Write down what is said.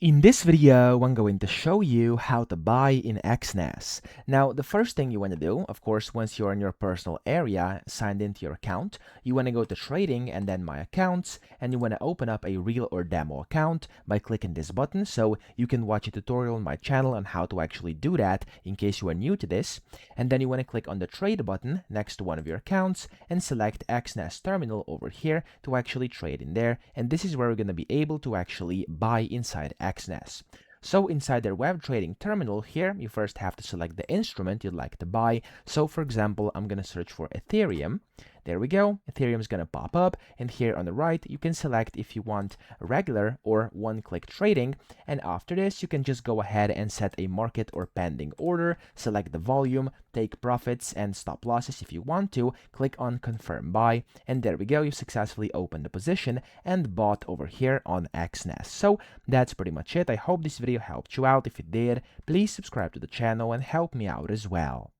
In this video, I'm going to show you how to buy in Exness. Now, the first thing you want to do, of course, once you're in your personal area, signed into your account, you want to go to Trading and then My Accounts, and you want to open up a real or demo account by clicking this button. So you can watch a tutorial on my channel on how to actually do that in case you are new to this. And then you want to click on the Trade button next to one of your accounts and select Exness Terminal over here to actually trade in there. And this is where we're going to be able to actually buy inside Exness. So inside their web trading terminal here, you first have to select the instrument you'd like to buy. So for example, I'm going to search for Ethereum. There we go. Ethereum is going to pop up, and here on the right, you can select if you want regular or one-click trading. And after this, you can just go ahead and set a market or pending order, select the volume, take profits and stop losses if you want to, click on confirm buy, and there we go. You've successfully opened the position and bought over here on Exness. So that's pretty much it. I hope this video helped you out. If it did, please subscribe to the channel and help me out as well.